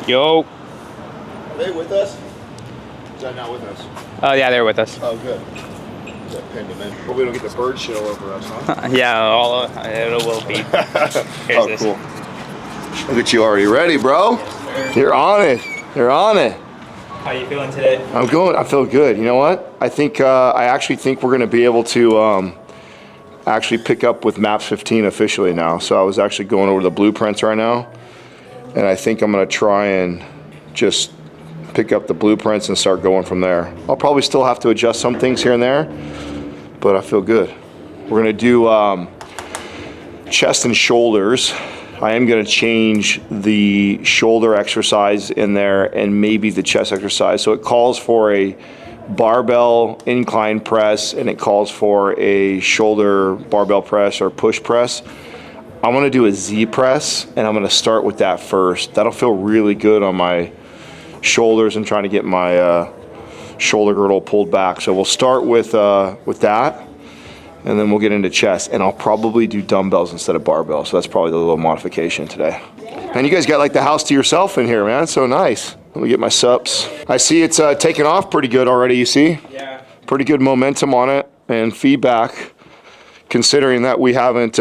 Yo. Are they with us? Is that not with us? Oh, yeah, they're with us. Oh, good. That pinned them in. Hope we don't get the bird shit all over us, huh? Yeah, it will be. Oh, this. cool. Look at you already ready, bro. Yes, You're on it. You're on it. How you feeling today? I feel good. You know what? I think, I actually think we're going to be able to actually pick up with Maps 15 officially now. So I was actually going over the blueprints right now. And I think I'm going to try and just pick up the blueprints and start going from there. I'll probably still have to adjust some things here and there, but I feel good. We're going to do chest and shoulders. I am going to change the shoulder exercise in there and maybe the chest exercise. So it calls for a barbell incline press and it calls for a shoulder barbell press or push press. I'm going to do a Z press, and I'm going to start with that first. That'll feel really good on my shoulders and trying to get my shoulder girdle pulled back. So we'll start with that, and then we'll get into chest. And I'll probably do dumbbells instead of barbell. So that's probably the little modification today. And you guys got like the house to yourself in here, man. It's so nice. Let me get my sups. I see it's taken off pretty good already, you see? Yeah. Pretty good momentum on it and feedback, considering that we haven't...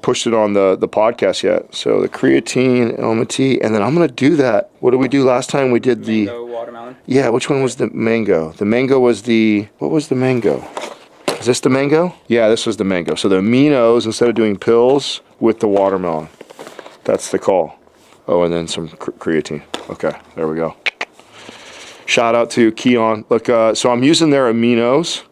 pushed it on the podcast yet. So the creatine, LMT, and then I'm going to do that. What did we do last time? We did the... Mango watermelon. Yeah, which one was the mango? The mango was the... What was the mango? Is this the mango? Yeah, this was the mango. So the aminos, instead of doing pills, with the watermelon. That's the call. Oh, and then some creatine. Okay, there we go. Shout out to Keon. Look, so I'm using their aminos.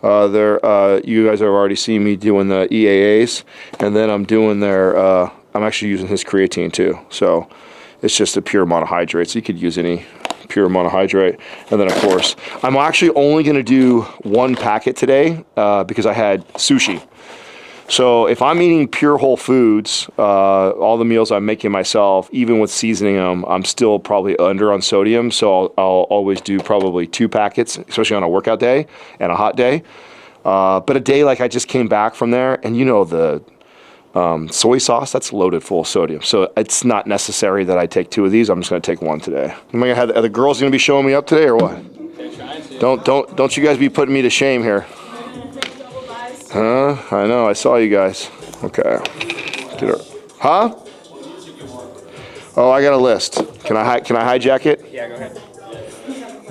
You guys have already seen me doing the EAAs, and then I'm doing I'm actually using his creatine too. So it's just a pure monohydrate. So you could use any pure monohydrate. And then of course, I'm actually only going to do one packet today, because I had sushi. So if I'm eating pure whole foods, all the meals I'm making myself, even with seasoning them, I'm still probably under on sodium. So I'll always do probably 2 packets, especially on a workout day and a hot day. But a day like I just came back from there, and you know the soy sauce, that's loaded full of sodium. So it's not necessary that I take 2 of these. I'm just going to take 1 today. Am I gonna have, are the girls going to be showing me up today or what? They're trying to. Don't you guys be putting me to shame here. Huh? I know, I saw you guys. Okay. Huh? Oh, I got a list. Can I hijack it? Yeah, go ahead.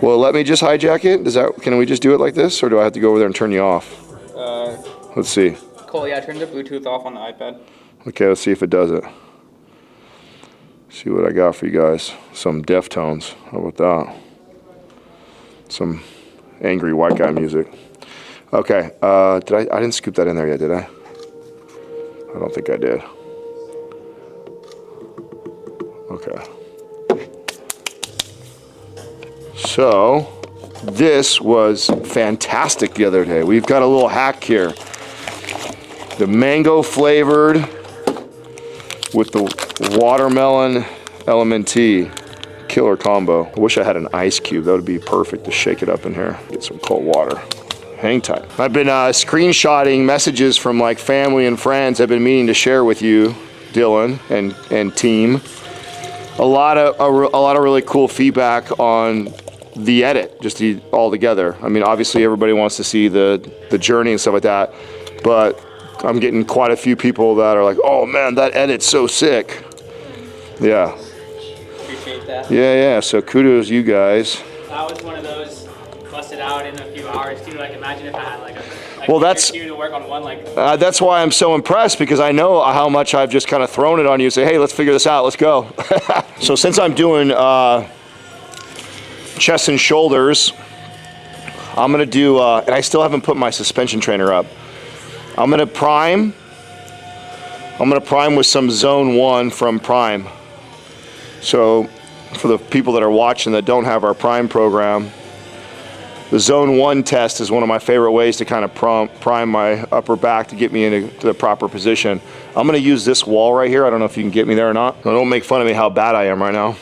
Well, let me just hijack it. Can we just do it like this, or do I have to go over there and turn you off? Let's see. Cool, yeah, turn the Bluetooth off on the iPad. Okay, let's see if it does it. See what I got for you guys. Some Deftones. How about that? Some angry white guy music. Okay, I didn't scoop that in there yet, did I? I don't think I did. Okay. So, this was fantastic the other day. We've got a little hack here. The mango flavored with the watermelon LMNT. Killer combo. I wish I had an ice cube. That would be perfect to shake it up in here. Get some cold water. Hang tight. I've been screenshotting messages from like family and friends I've been meaning to share with you, Dylan and team. A lot of really cool feedback on the edit, just all together. I mean, obviously everybody wants to see the journey and stuff like that, but I'm getting quite a few people that are like, "Oh man, that edit's so sick." Yeah. Appreciate that. Yeah. So kudos, you guys. That was one of those busted out in a few hours too. Like imagine if I had like well, that's to work on one like. That's why I'm so impressed, because I know how much I've just kind of thrown it on you and say, "Hey, let's figure this out. Let's go." So since I'm doing chest and shoulders, I'm gonna do, and I still haven't put my suspension trainer up. I'm gonna prime with some Zone 1 from Prime. So for the people that are watching that don't have our Prime program, The zone 1 test is one of my favorite ways to kind of prime my upper back to get me into the proper position. I'm gonna use this wall right here. I don't know if you can get me there or not. Don't make fun of me how bad I am right now.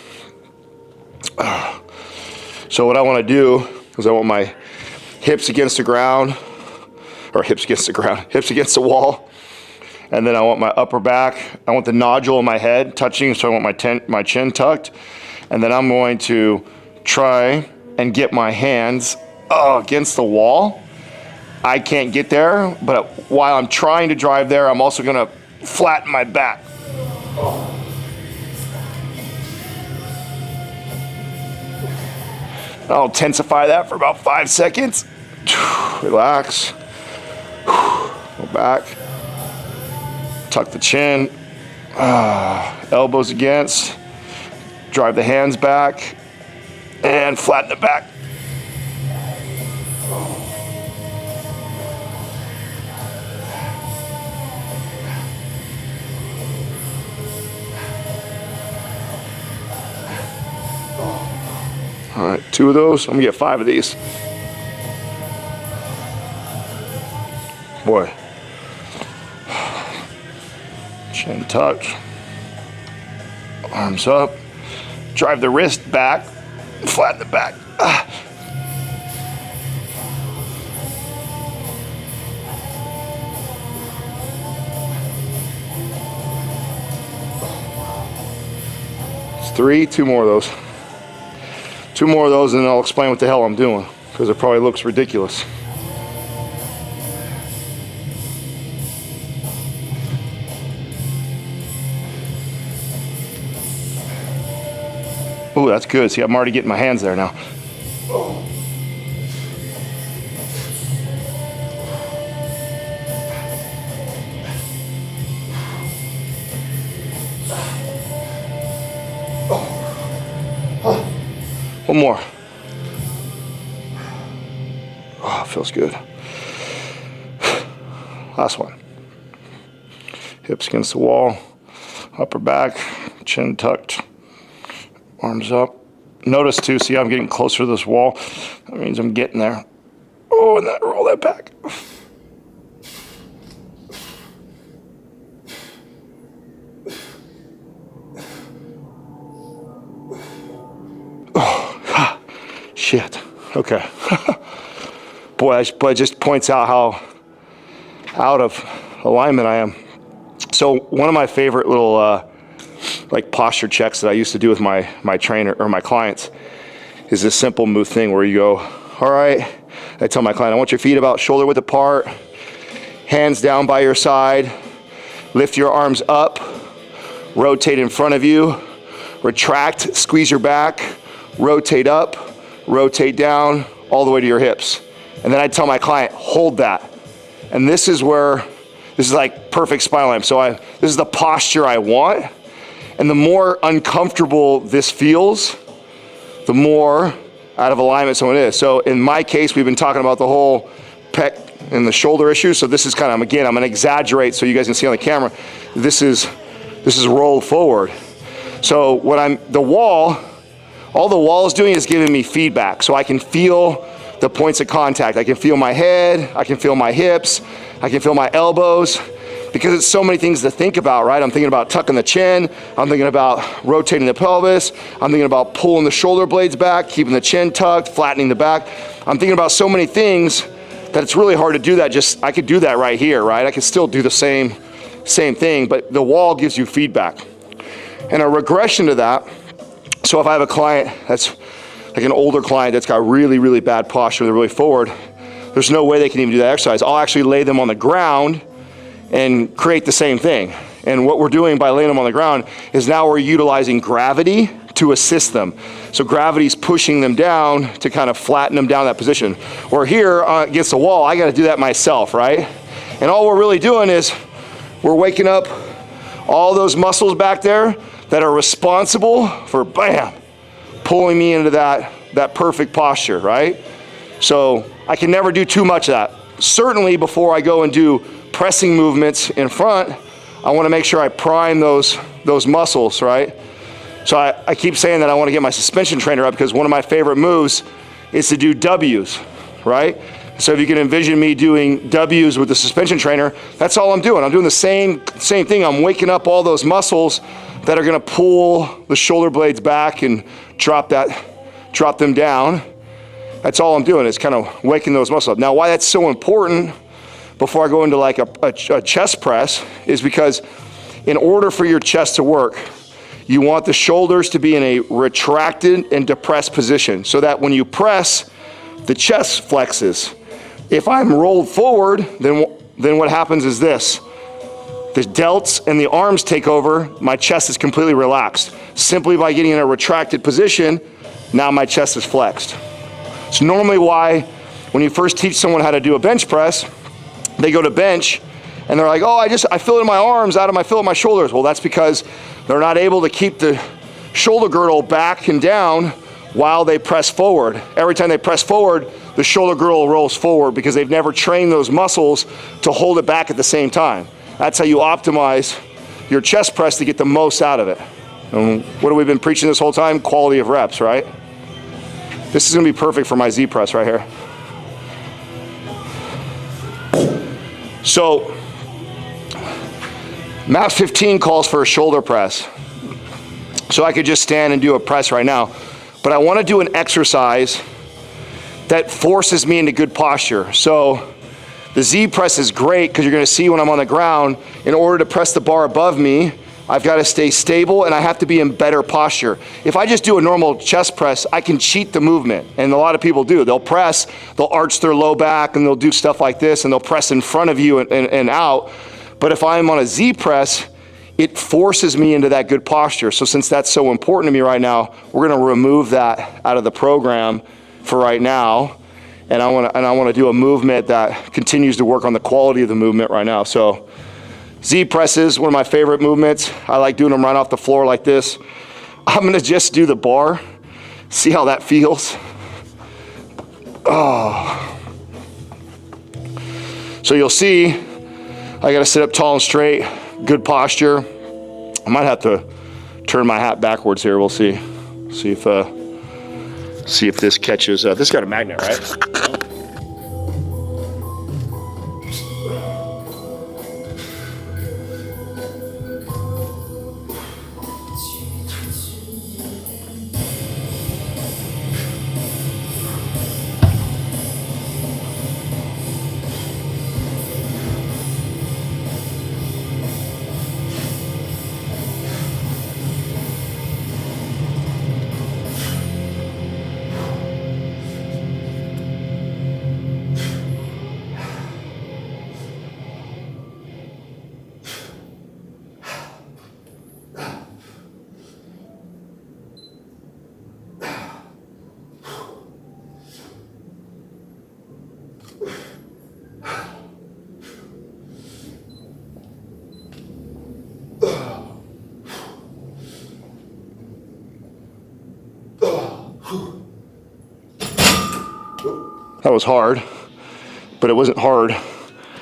So what I wanna do is I want my hips against the ground, or hips against the wall. And then I want my upper back, I want the nodule of my head touching, so I want my chin tucked. And then I'm going to try and get my hands against the wall. I can't get there, but while I'm trying to drive there, I'm also gonna flatten my back. I'll intensify that for about 5 seconds. Relax. Go back. Tuck the chin. Elbows against. Drive the hands back. And flatten the back. All right, 2 of those. I'm gonna get 5 of these. Boy. Chin tucked. Arms up. Drive the wrist back. Flatten the back. It's 3, 2 more of those. 2 more of those and then I'll explain what the hell I'm doing, because it probably looks ridiculous. Oh, that's good. See, I'm already getting my hands there now. One more. Oh, it feels good. Last one. Hips against the wall, upper back, chin tucked, arms up. Notice too, see I'm getting closer to this wall. That means I'm getting there. Oh, and then roll that back. Shit. Okay. Boy, it just points out how out of alignment I am. So one of my favorite little like posture checks that I used to do with my trainer or my clients is this simple move thing where you go, all right, I tell my client, I want your feet about shoulder width apart, hands down by your side, lift your arms up, rotate in front of you, retract, squeeze your back, rotate up, rotate down, all the way to your hips. And then I tell my client, hold that. And this is like perfect spinal alignment. So this is the posture I want. And the more uncomfortable this feels, the more out of alignment someone is. So in my case, we've been talking about the whole pec and the shoulder issue. So this is kind of, again, I'm gonna exaggerate so you guys can see on the camera. This is rolled forward. So all the wall is doing is giving me feedback. So I can feel the points of contact. I can feel my head, I can feel my hips, I can feel my elbows, because it's so many things to think about, right? I'm thinking about tucking the chin, I'm thinking about rotating the pelvis, I'm thinking about pulling the shoulder blades back, keeping the chin tucked, flattening the back. I'm thinking about so many things that it's really hard to do that. I could do that right here, right? I could still do the same thing, but the wall gives you feedback. And a regression to that, so if I have a client that's like an older client that's got really, really bad posture, they're really forward, there's no way they can even do that exercise. I'll actually lay them on the ground and create the same thing. And what we're doing by laying them on the ground is now we're utilizing gravity to assist them. So gravity's pushing them down to kind of flatten them down that position. Or here against the wall, I gotta do that myself, right? And all we're really doing is we're waking up all those muscles back there that are responsible for, bam, pulling me into that perfect posture, right? So I can never do too much of that. Certainly before I go and do pressing movements in front, I wanna make sure I prime those muscles, right? So I keep saying that I wanna get my suspension trainer up because one of my favorite moves is to do W's. right? So if you can envision me doing W's with the suspension trainer, that's all I'm doing. I'm doing the same thing. I'm waking up all those muscles that are gonna pull the shoulder blades back and drop them down. That's all I'm doing, is kind of waking those muscles up. Now, why that's so important before I go into like a chest press is because in order for your chest to work, you want the shoulders to be in a retracted and depressed position so that when you press, the chest flexes. If I'm rolled forward, then what happens is this. The delts and the arms take over, my chest is completely relaxed. Simply by getting in a retracted position, now my chest is flexed. It's normally why when you first teach someone how to do a bench press, they go to bench and they're like, oh, I feel it in my arms, I feel it in my shoulders. Well, that's because they're not able to keep the shoulder girdle back and down while they press forward. Every time they press forward, the shoulder girdle rolls forward because they've never trained those muscles to hold it back at the same time. That's how you optimize your chest press to get the most out of it. And what have we been preaching this whole time? Quality of reps, right? This is gonna be perfect for my Z press right here. So, MAPS 15 calls for a shoulder press. So I could just stand and do a press right now. But I wanna do an exercise that forces me into good posture. So the Z press is great because you're gonna see when I'm on the ground, in order to press the bar above me, I've got to stay stable and I have to be in better posture. If I just do a normal chest press, I can cheat the movement. And a lot of people do. They'll press, they'll arch their low back and they'll do stuff like this and they'll press in front of you and out. But if I'm on a Z press, it forces me into that good posture. So since that's so important to me right now, we're gonna remove that out of the program for right now. And I wanna do a movement that continues to work on the quality of the movement right now. So Z presses, one of my favorite movements. I like doing them right off the floor like this. I'm gonna just do the bar, see how that feels. Oh. So you'll see, I gotta sit up tall and straight, good posture. I might have to turn my hat backwards here, we'll see. See if this catches, this got a magnet, right? That was hard, but it wasn't hard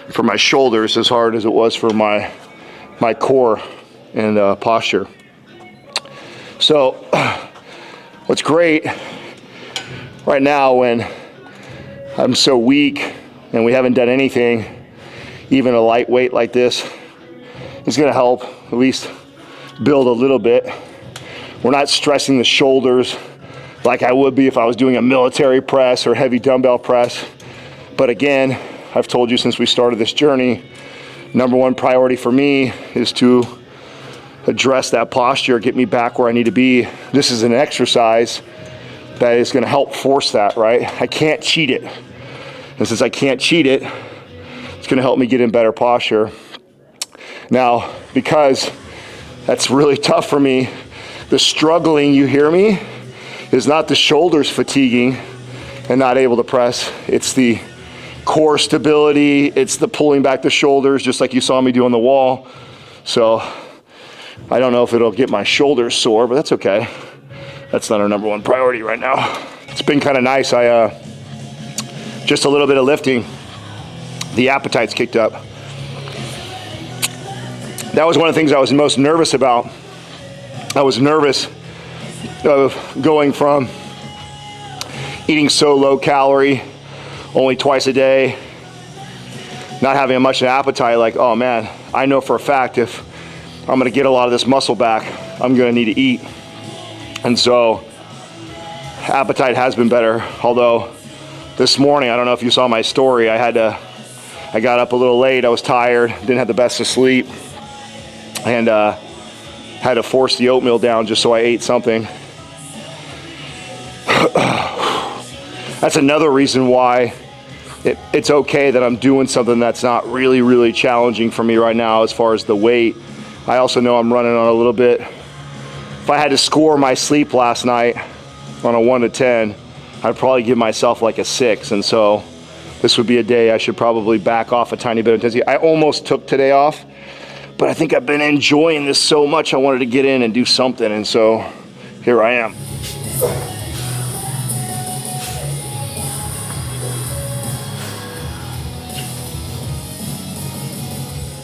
for my shoulders as hard as it was for my core and posture. So what's great right now when I'm so weak and we haven't done anything, even a lightweight like this is gonna help at least build a little bit. We're not stressing the shoulders like I would be if I was doing a military press or heavy dumbbell press. But again, I've told you since we started this journey, number one priority for me is to address that posture, get me back where I need to be. This is an exercise that is gonna help force that, right? I can't cheat it. And since I can't cheat it, it's gonna help me get in better posture. Now, because that's really tough for me, the struggling, you hear me, is not the shoulders fatiguing and not able to press. It's the core stability. It's the pulling back the shoulders, just like you saw me do on the wall. So I don't know if it'll get my shoulders sore, but that's okay. That's not our number one priority right now. It's been kind of nice. Just a little bit of lifting, the appetite's kicked up. That was one of the things I was most nervous about. I was nervous of going from eating so low calorie only twice a day, not having much of an appetite, like, oh man, I know for a fact if I'm gonna get a lot of this muscle back, I'm gonna need to eat. And so appetite has been better. Although this morning, I don't know if you saw my story, I got up a little late, I was tired, didn't have the best of sleep, and had to force the oatmeal down just so I ate something. That's another reason why it's okay that I'm doing something that's not really, really challenging for me right now as far as the weight. I also know I'm running on a little bit. If I had to score my sleep last night on a 1 to 10, I'd probably give myself like a 6. And so this would be a day I should probably back off a tiny bit of intensity. I almost took today off, but I think I've been enjoying this so much I wanted to get in and do something. And so here I am.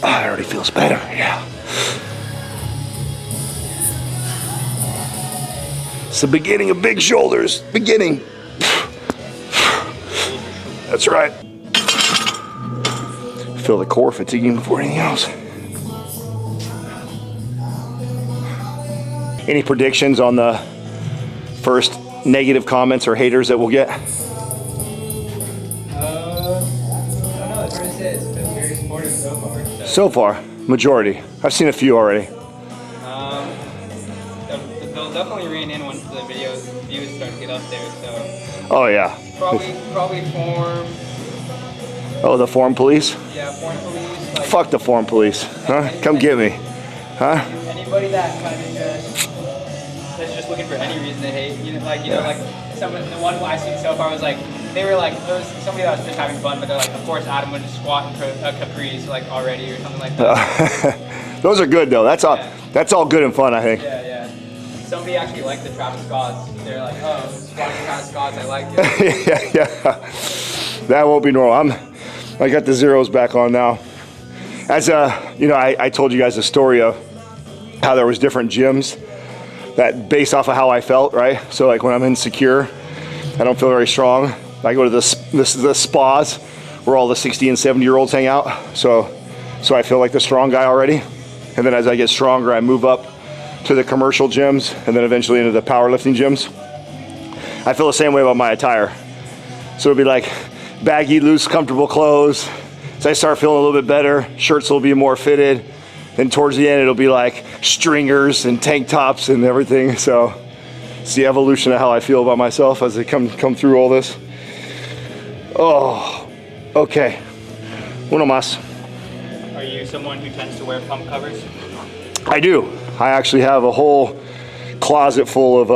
Oh, it already feels better, yeah. It's the beginning of big shoulders. Beginning. That's right. Feel the core fatiguing before anything else. Any predictions on the first negative comments or haters that we'll get? I don't know. It's hard to say. It's been very supportive so far. So far, majority. I've seen a few already. They'll definitely rein in once the views start to get up there. So. Oh yeah. Probably form. Oh, the form police? Yeah, form police. Like, fuck the form police. Huh? Come get me. Huh? Anybody that kind of that's just looking for any reason to hate. Like some of the one I seen so far was like there was somebody that was just having fun, but they're like, of course Adam would squat in capris like already or something like that. Those are good though. That's all. Yeah. That's all good and fun, I think. Yeah. Somebody actually liked the Travis Scotts. They're like, oh, squatting Travis Scotts, I like it. yeah. That won't be normal. I got the zeros back on now. As I told you guys the story of how there was different gyms that based off of how I felt, right? So like when I'm insecure, I don't feel very strong, I go to the spas where all the 60 and 70 year olds hang out. So I feel like the strong guy already. And then as I get stronger, I move up to the commercial gyms and then eventually into the powerlifting gyms. I feel the same way about my attire. So it'll be like baggy, loose, comfortable clothes. As I start feeling a little bit better, shirts will be more fitted. Then towards the end, it'll be like stringers and tank tops and everything. So it's the evolution of how I feel about myself as I come through all this. Oh, okay. Uno más. Are you someone who tends to wear pump covers? I do. I actually have a whole closet full of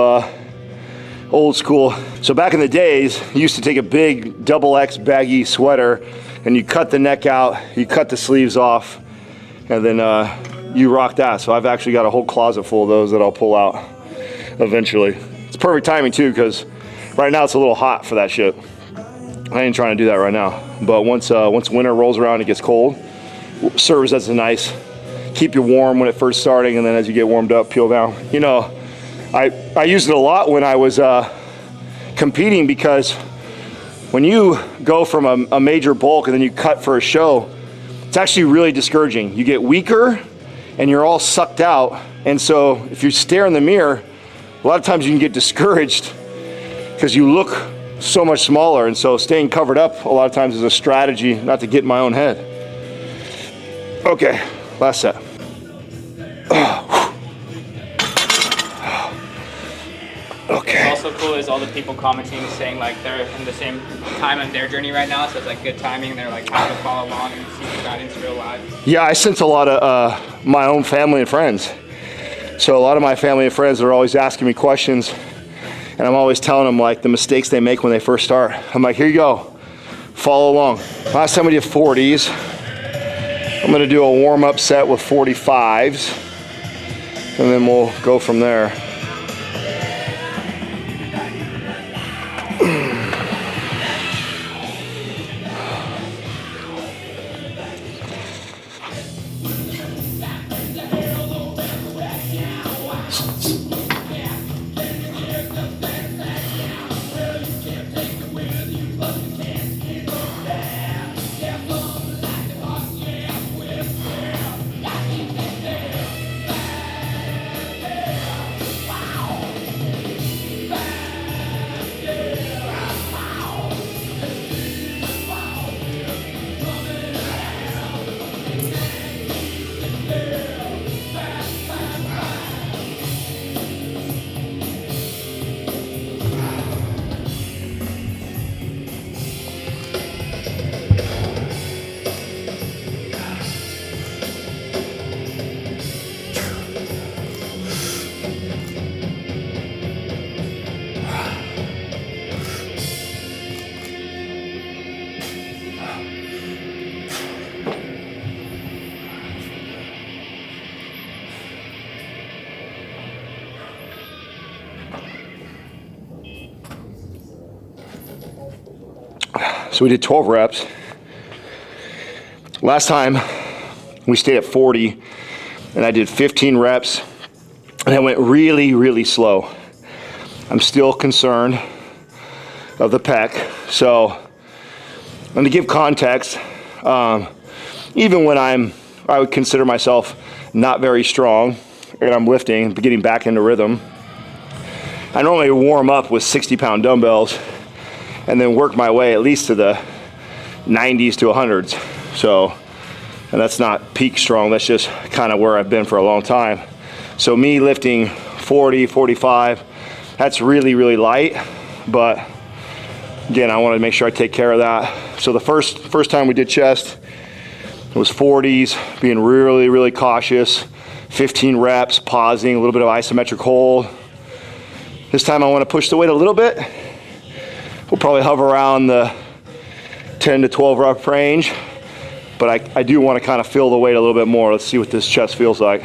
old school. So back in the days, you used to take a big XX baggy sweater and you cut the neck out, you cut the sleeves off, and then you rock that. So I've actually got a whole closet full of those that I'll pull out eventually. It's perfect timing too, because right now it's a little hot for that shit. I ain't trying to do that right now. But once winter rolls around, it gets cold, serves as a nice, keep you warm when it first starting, and then as you get warmed up, peel down. You know, I used it a lot when I was competing, because when you go from a major bulk and then you cut for a show, it's actually really discouraging. You get weaker and you're all sucked out. And so if you stare in the mirror, a lot of times you can get discouraged because you look so much smaller. And so staying covered up a lot of times is a strategy not to get in my own head. Okay, last set. Okay. What's also cool is all the people commenting saying like they're in the same time of their journey right now, so it's like good timing. They're like happy to follow along and see the guidance real live. Yeah, I sense a lot of my own family and friends. So a lot of my family and friends are always asking me questions, and I'm always telling them like the mistakes they make when they first start. I'm like, here you go, follow along. Last time we did 40s. I'm gonna do a warm-up set with 45s, and then we'll go from there. So we did 12 reps. Last time we stayed at 40 and I did 15 reps and I went really, really slow. I'm still concerned of the pec. So to give context, even when I would consider myself not very strong and I'm lifting, getting back into rhythm, I normally warm up with 60-pound dumbbells and then work my way at least to the 90s to 100s. So, and that's not peak strong, that's just kind of where I've been for a long time. So me lifting 40, 45, that's really, really light, but again, I want to make sure I take care of that. So the first time we did chest, it was 40s, being really, really cautious, 15 reps, pausing, a little bit of isometric hold. This time I want to push the weight a little bit. We'll probably hover around the 10 to 12 rep range, but I do want to kind of feel the weight a little bit more. Let's see what this chest feels like.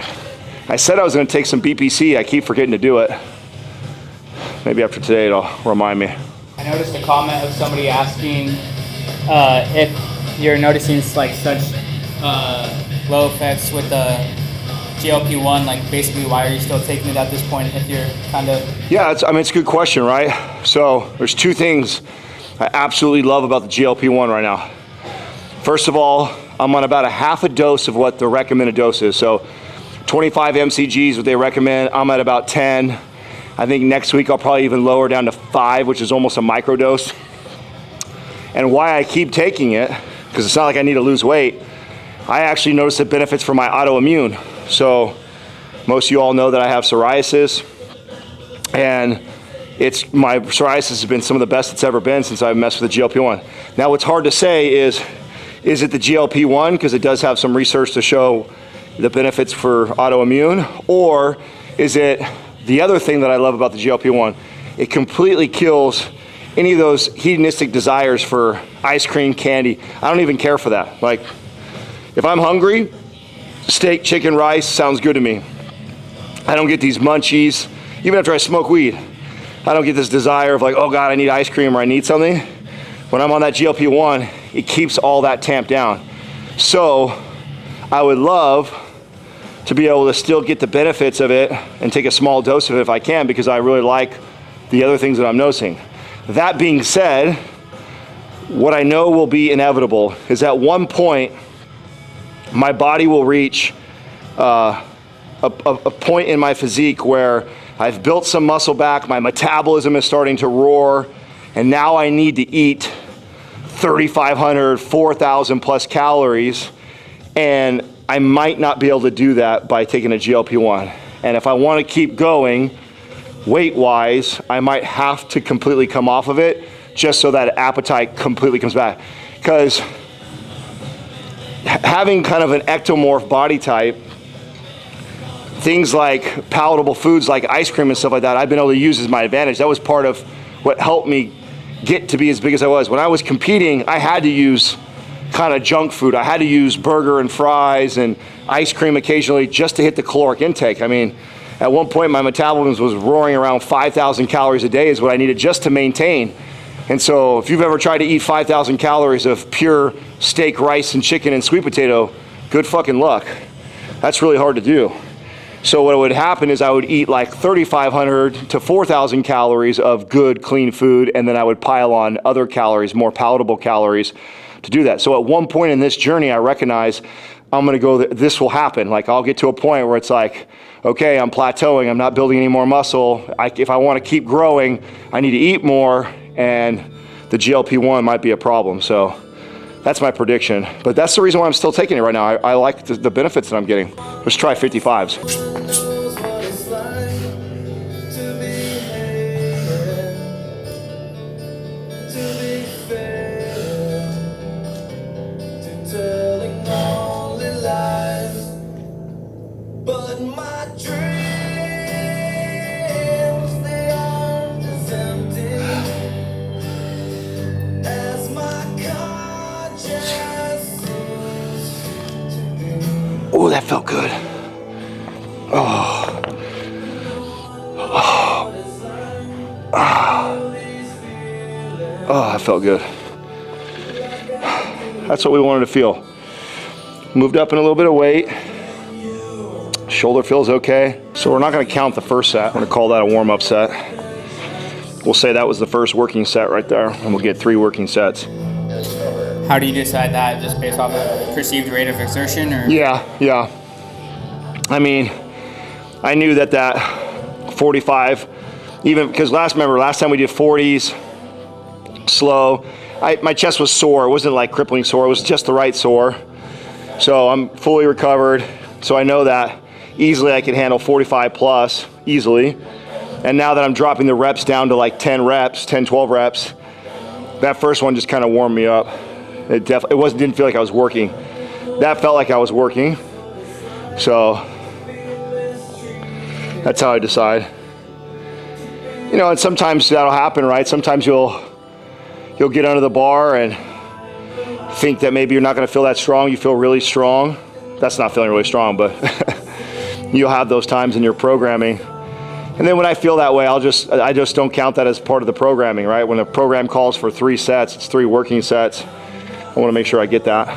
I said I was going to take some BPC. I keep forgetting to do it. Maybe after today it'll remind me. I noticed a comment of somebody asking if you're noticing like such low effects with the GLP-1, like basically why are you still taking it at this point if you're kind of... Yeah, it's a good question, right? So there's two things I absolutely love about the GLP-1 right now. First of all, I'm on about a half a dose of what the recommended dose is. So 25 mcg is what they recommend. I'm at about 10. I think next week I'll probably even lower down to 5, which is almost a microdose. And why I keep taking it, because it's not like I need to lose weight, I actually notice the benefits for my autoimmune. So most of you all know that I have psoriasis, and my psoriasis has been some of the best it's ever been since I've messed with the GLP-1. Now what's hard to say is it the GLP-1, because it does have some research to show the benefits for autoimmune, or is it the other thing that I love about the GLP-1? It completely kills any of those hedonistic desires for ice cream, candy. I don't even care for that. Like, if I'm hungry, steak, chicken, rice sounds good to me. I don't get these munchies. Even after I smoke weed, I don't get this desire of like, oh God, I need ice cream or I need something. When I'm on that GLP-1, it keeps all that tamped down. So I would love to be able to still get the benefits of it and take a small dose of it if I can, because I really like the other things that I'm noticing. That being said, what I know will be inevitable is at one point, my body will reach a point in my physique where I've built some muscle back, my metabolism is starting to roar, and now I need to eat 3,500, 4,000 plus calories, and I might not be able to do that by taking a GLP-1. And if I want to keep going weight-wise, I might have to completely come off of it just so that appetite completely comes back. Because having kind of an ectomorph body type, things like palatable foods like ice cream and stuff like that, I've been able to use as my advantage. That was part of what helped me get to be as big as I was. When I was competing, I had to use kind of junk food. I had to use burger and fries and ice cream occasionally just to hit the caloric intake. I mean, at one point my metabolism was roaring around 5,000 calories a day is what I needed just to maintain. And so if you've ever tried to eat 5,000 calories of pure steak, rice, and chicken and sweet potato, good fucking luck. That's really hard to do. So what would happen is I would eat like 3,500 to 4,000 calories of good, clean food, and then I would pile on other calories, more palatable calories to do that. So at one point in this journey, I recognize I'm gonna go, this will happen. Like I'll get to a point where it's like, okay, I'm plateauing, I'm not building any more muscle. If I wanna keep growing, I need to eat more, and the GLP-1 might be a problem. So that's my prediction. But that's the reason why I'm still taking it right now. I like the benefits that I'm getting. Let's try 55s. Oh, that felt good. Oh. Oh. Oh, that felt good. That's what we wanted to feel. Moved up in a little bit of weight. Shoulder feels okay. So we're not gonna count the first set. We're gonna call that a warm-up set. We'll say that was the first working set right there, and we'll get 3 working sets. How do you decide that? Just based off of perceived rate of exertion, or? Yeah. I mean, I knew that 45, even because last time we did 40s, slow. My chest was sore. It wasn't like crippling sore. It was just the right sore. So I'm fully recovered. So I know that easily I can handle 45 plus easily. And now that I'm dropping the reps down to like 10 reps, 10, 12 reps, that first one just kind of warmed me up. It didn't feel like I was working. That felt like I was working. So that's how I decide. You know, and sometimes that'll happen, right? Sometimes you'll get under the bar and think that maybe you're not going to feel that strong. You feel really strong. That's not feeling really strong, but you'll have those times in your programming. And then when I feel that way, I just don't count that as part of the programming, right? When the program calls for 3 sets, it's 3 working sets. I want to make sure I get that.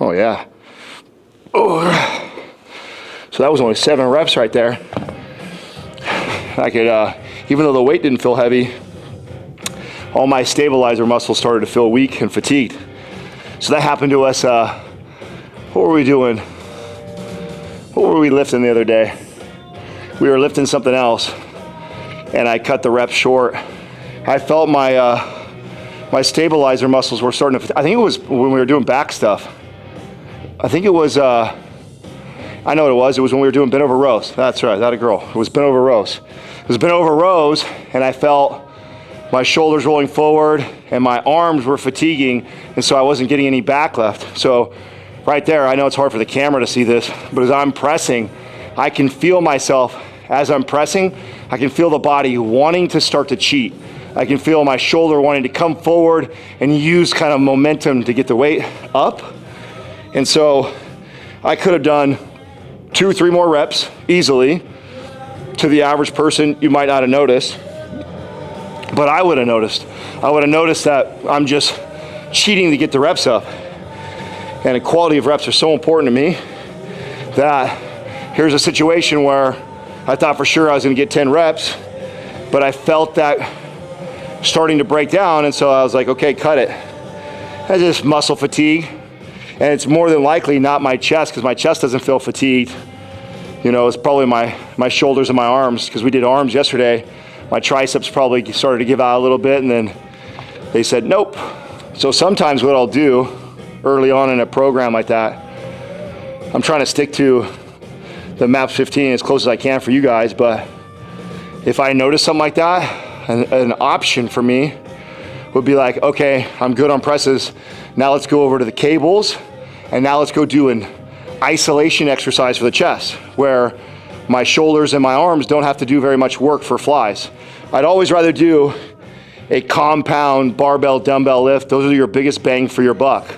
Oh yeah. Oh. So that was only 7 reps right there. I could, even though the weight didn't feel heavy, all my stabilizer muscles started to feel weak and fatigued. So that happened to us. What were we doing? What were we lifting the other day? We were lifting something else, and I cut the reps short. I felt my stabilizer muscles were starting to. I think it was when we were doing back stuff. I think it was, I know what it was. It was when we were doing bent over rows. That's right, that a girl. It was bent over rows. It was bent over rows, and I felt my shoulders rolling forward, and my arms were fatiguing, and so I wasn't getting any back left. So right there, I know it's hard for the camera to see this, but as I'm pressing, I can feel myself, as I'm pressing, I can feel the body wanting to start to cheat. I can feel my shoulder wanting to come forward and use kind of momentum to get the weight up. And so I could have done 2 or 3 more reps easily. To the average person, you might not have noticed, but I would have noticed. I would have noticed that I'm just cheating to get the reps up. And the quality of reps are so important to me that here's a situation where I thought for sure I was going to get 10 reps, but I felt that starting to break down, and so I was like, okay, cut it. That's just muscle fatigue. And it's more than likely not my chest, because my chest doesn't feel fatigued. You know, it's probably my shoulders and my arms, because we did arms yesterday. My triceps probably started to give out a little bit, and then they said, nope. So sometimes what I'll do early on in a program like that, I'm trying to stick to the MAPS 15 as close as I can for you guys, but if I notice something like that, an option for me would be like, okay, I'm good on presses. Now let's go over to the cables, and now let's go do an isolation exercise for the chest, where my shoulders and my arms don't have to do very much work for flies. I'd always rather do a compound barbell dumbbell lift. Those are your biggest bang for your buck.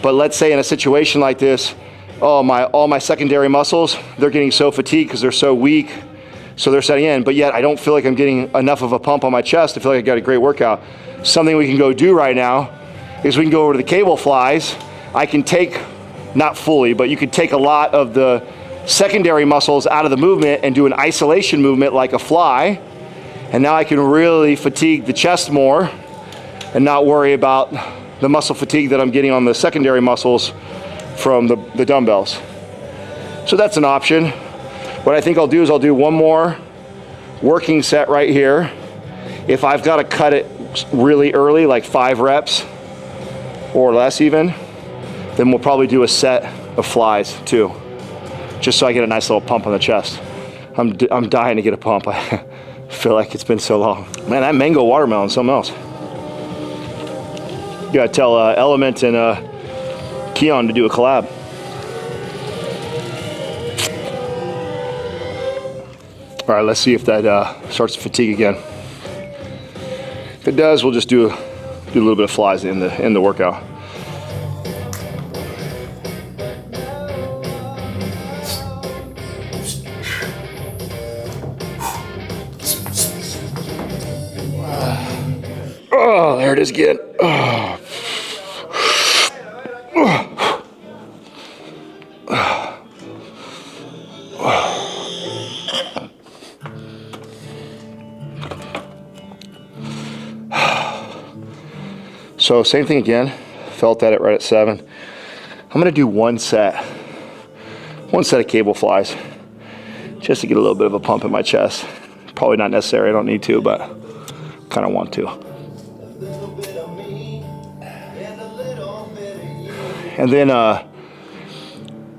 But let's say in a situation like this, all my secondary muscles, they're getting so fatigued because they're so weak, so they're setting in, but yet I don't feel like I'm getting enough of a pump on my chest to feel like I got a great workout. Something we can go do right now is we can go over to the cable flies. I can take, not fully, but you could take a lot of the secondary muscles out of the movement and do an isolation movement like a fly, and now I can really fatigue the chest more and not worry about the muscle fatigue that I'm getting on the secondary muscles from the dumbbells. So that's an option. What I think I'll do is I'll do one more working set right here. If I've got to cut it really early, like 5 reps or less even, then we'll probably do a set of flies too, just so I get a nice little pump on the chest. I'm dying to get a pump. I feel like it's been so long. Man, that mango watermelon's something else. You gotta tell Element and Keon to do a collab. All right, let's see if that starts to fatigue again. If it does, we'll just do a little bit of flies in the workout. Oh, there it is again. Oh. So same thing again, felt at it right at 7. I'm gonna do one set of cable flies, just to get a little bit of a pump in my chest. Probably not necessary, I don't need to, but kind of want to. And then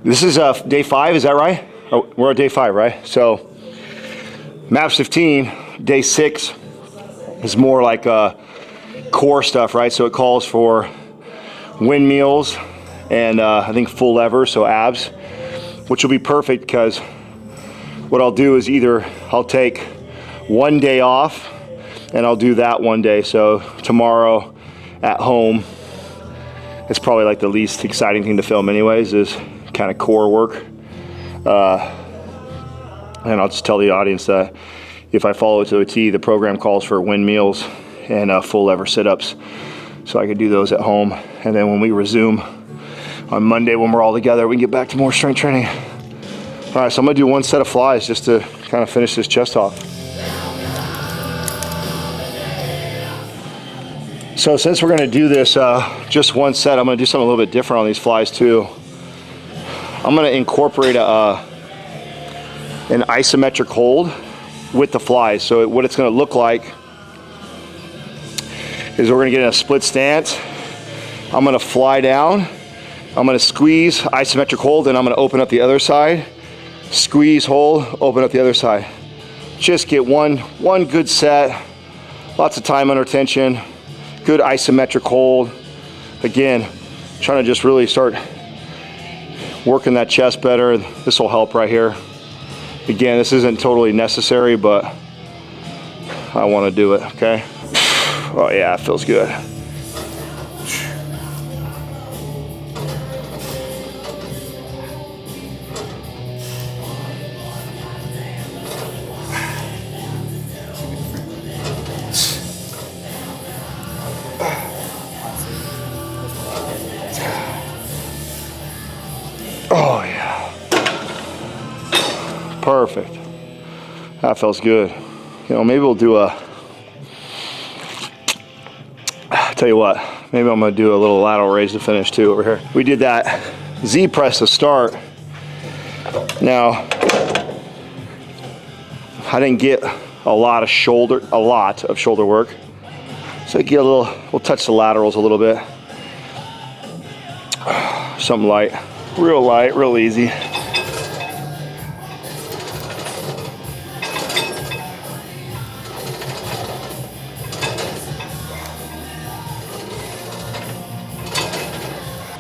this is day 5, is that right? Oh, we're at day 5, right? So MAPS 15, day 6 is more like core stuff, right? So it calls for windmills and I think full lever, so abs, which will be perfect because what I'll do is either I'll take one day off and I'll do that one day. So tomorrow at home, it's probably like the least exciting thing to film anyways, is kind of core work. And I'll just tell the audience that if I follow it to a T, the program calls for windmills and full lever sit-ups. So I could do those at home. And then when we resume on Monday, when we're all together, we can get back to more strength training. All right, so I'm gonna do one set of flies just to kind of finish this chest off. So since we're gonna do this just one set, I'm gonna do something a little bit different on these flies too. I'm gonna incorporate an isometric hold with the flies. So what it's gonna look like is we're gonna get in a split stance. I'm gonna fly down, I'm gonna squeeze, isometric hold, and I'm gonna open up the other side. Squeeze, hold, open up the other side. Just get one good set, lots of time under tension, good isometric hold. Again, trying to just really start working that chest better. This will help right here. Again, this isn't totally necessary, but I want to do it, okay? Oh yeah, it feels good. Oh yeah. Perfect. That feels good. You know, maybe we'll do tell you what, maybe I'm gonna do a little lateral raise to finish too over here. We did that Z press to start. Now, I didn't get a lot of shoulder work. So get we'll touch the laterals a little bit. Something light, real easy.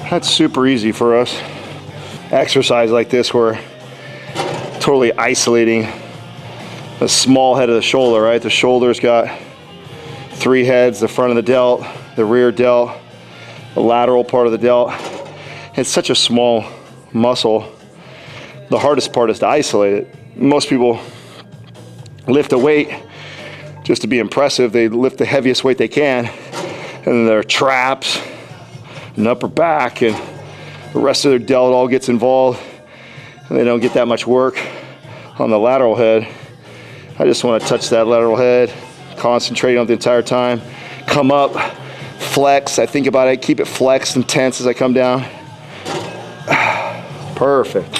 That's super easy for us. Exercise like this, we're totally isolating the small head of the shoulder, right? The shoulder's got 3 heads, the front of the delt, the rear delt, the lateral part of the delt. It's such a small muscle. The hardest part is to isolate it. Most people lift a weight just to be impressive. They lift the heaviest weight they can, and then their traps and upper back and the rest of their delt all gets involved, and they don't get that much work on the lateral head. I just want to touch that lateral head, concentrate on it the entire time, come up, flex. I think about it, keep it flexed and tense as I come down. Perfect.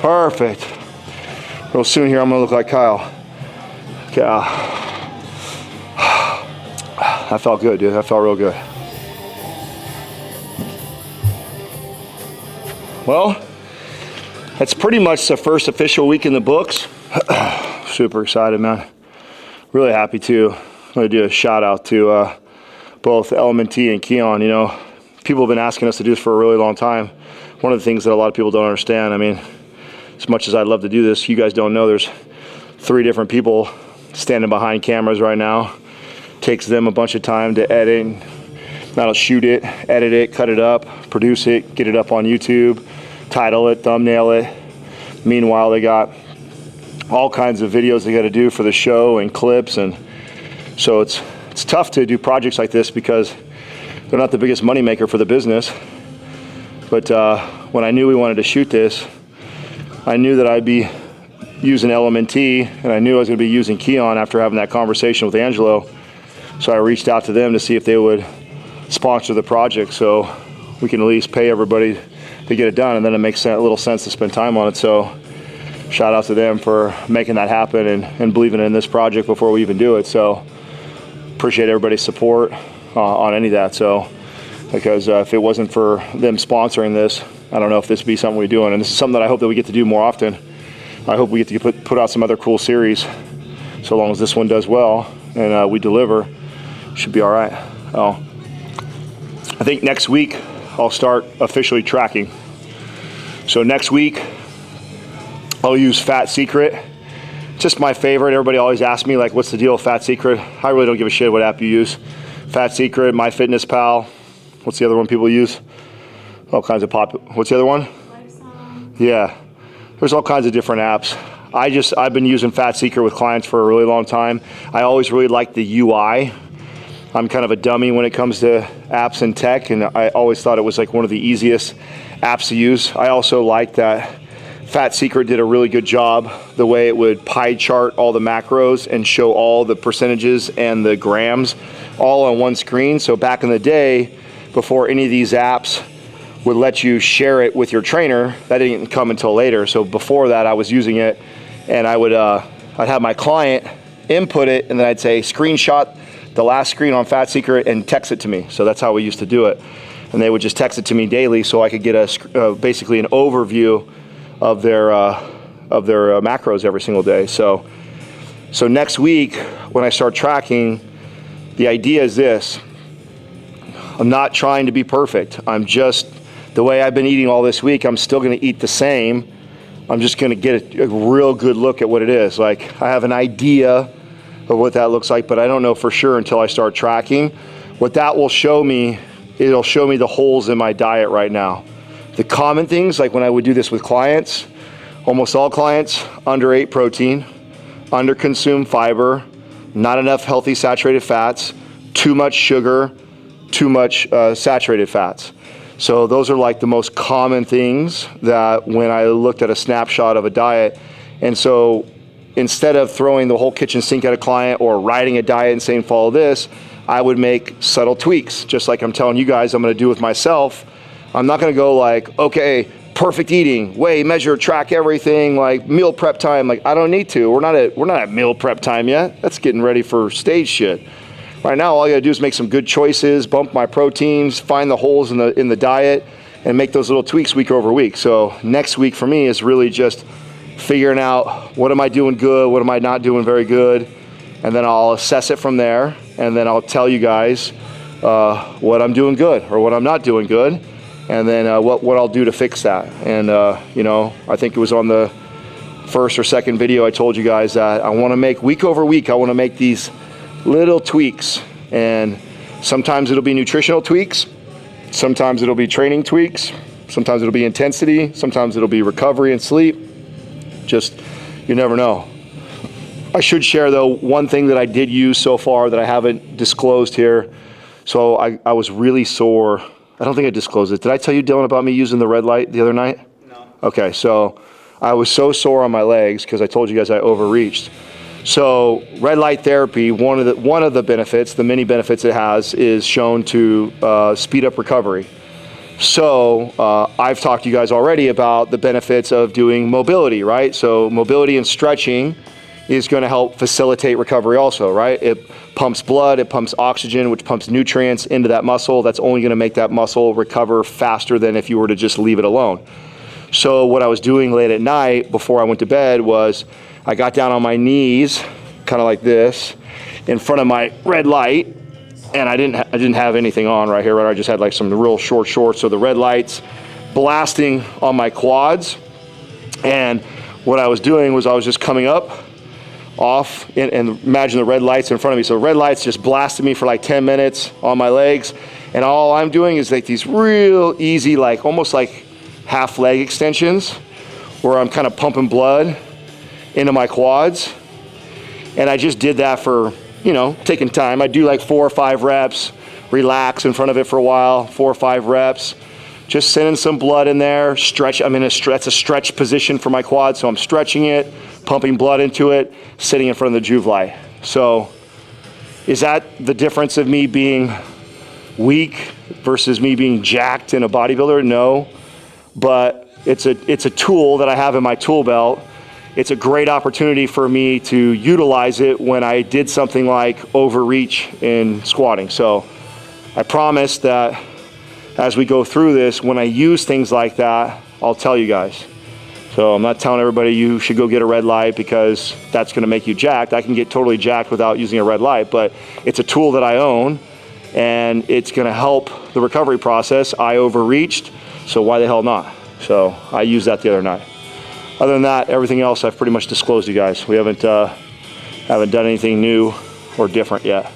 Perfect. Real soon here, I'm gonna look like Kyle. Okay. That felt good, dude. That felt real good. Well, that's pretty much the first official week in the books. Super excited, man. Really happy too. I'm gonna do a shout out to both LMT and Keon. You know, people have been asking us to do this for a really long time. One of the things that a lot of people don't understand, I mean, as much as I'd love to do this, you guys don't know there's 3 different people standing behind cameras right now. Takes them a bunch of time to edit. That'll shoot it, edit it, cut it up, produce it, get it up on YouTube, title it, thumbnail it. Meanwhile, they got all kinds of videos they got to do for the show and clips, and so it's tough to do projects like this because they're not the biggest moneymaker for the business. But when I knew we wanted to shoot this, I knew that I'd be using LMNT, and I knew I was going to be using Keon after having that conversation with Angelo. So I reached out to them to see if they would sponsor the project so we can at least pay everybody to get it done, and then it makes a little sense to spend time on it. So shout out to them for making that happen and believing in this project before we even do it. So appreciate everybody's support on any of that. So because if it wasn't for them sponsoring this, I don't know if this would be something we're doing. And this is something that I hope that we get to do more often. I hope we get to put out some other cool series, so long as this one does well and we deliver, should be all right. I think next week I'll start officially tracking. So next week I'll use Fat Secret. Just my favorite. Everybody always asks me, like, what's the deal with Fat Secret? I really don't give a shit what app you use. Fat Secret, MyFitnessPal. What's the other one people use? All kinds of what's the other one? Yeah, there's all kinds of different apps. I've been using Fat Secret with clients for a really long time. I always really liked the UI. I'm kind of a dummy when it comes to apps and tech, and I always thought it was like one of the easiest apps to use. I also like that Fat Secret did a really good job the way it would pie chart all the macros and show all the percentages and the grams all on one screen. So back in the day, before any of these apps would let you share it with your trainer, that didn't come until later. So before that, I was using it, and I'd have my client input it, and then I'd say screenshot the last screen on Fat Secret and text it to me. So that's how we used to do it. And they would just text it to me daily so I could get basically an overview of their macros every single day. So next week when I start tracking, the idea is this. I'm not trying to be perfect. I'm just, the way I've been eating all this week, I'm still going to eat the same. I'm just going to get a real good look at what it is. Like, I have an idea of what that looks like, but I don't know for sure until I start tracking. What that will show me, it'll show me the holes in my diet right now. The common things, like when I would do this with clients, almost all clients, under 8 protein, under consumed fiber, not enough healthy saturated fats, too much sugar, too much saturated fats. So those are like the most common things that when I looked at a snapshot of a diet. And so instead of throwing the whole kitchen sink at a client or writing a diet and saying follow this, I would make subtle tweaks, just like I'm telling you guys I'm going to do with myself. I'm not going to go like, okay, perfect eating, weigh, measure, track everything, like meal prep time. Like, I don't need to. We're not at meal prep time yet. That's getting ready for stage shit. Right now, all you gotta do is make some good choices, bump my proteins, find the holes in the diet, and make those little tweaks week over week. So next week for me is really just figuring out what am I doing good, what am I not doing very good, and then I'll assess it from there, and then I'll tell you guys what I'm doing good or what I'm not doing good, and then what I'll do to fix that. And I think it was on the first or second video I told you guys that I want to make week over week, I want to make these little tweaks, and sometimes it'll be nutritional tweaks, sometimes it'll be training tweaks, sometimes it'll be intensity, sometimes it'll be recovery and sleep. Just, you never know. I should share though one thing that I did use so far that I haven't disclosed here. So I was really sore. I don't think I disclosed it. Did I tell you, Dylan, about me using the red light the other night? No. Okay, so I was so sore on my legs because I told you guys I overreached. So red light therapy, one of the benefits, the many benefits it has, is shown to speed up recovery. So I've talked to you guys already about the benefits of doing mobility, right? So mobility and stretching is going to help facilitate recovery also, right? It pumps blood, it pumps oxygen, which pumps nutrients into that muscle. That's only going to make that muscle recover faster than if you were to just leave it alone. So what I was doing late at night before I went to bed was I got down on my knees, kind of like this, in front of my red light, and I didn't have anything on right here, right? I just had like some real short shorts, so the red light's blasting on my quads, and what I was doing was I was just coming up, off, and imagine the red lights in front of me. So red lights just blasted me for like 10 minutes on my legs. And all I'm doing is like these real easy, like almost like half leg extensions where I'm kind of pumping blood into my quads. And I just did that for, you know, taking time. I do like 4 or 5 reps, relax in front of it for a while, 4 or 5 reps, just sending some blood in there, stretch. I'm in that's a stretch position for my quad, so I'm stretching it, pumping blood into it, sitting in front of the Juveli. So is that the difference of me being weak versus me being jacked in a bodybuilder? No, but it's a tool that I have in my tool belt. It's a great opportunity for me to utilize it when I did something like overreach in squatting. So I promise that as we go through this, when I use things like that, I'll tell you guys. So I'm not telling everybody you should go get a red light because that's going to make you jacked. I can get totally jacked without using a red light, but it's a tool that I own and it's going to help the recovery process. I overreached, so why the hell not? So I used that the other night. Other than that, everything else I've pretty much disclosed to you guys. We haven't done anything new or different yet.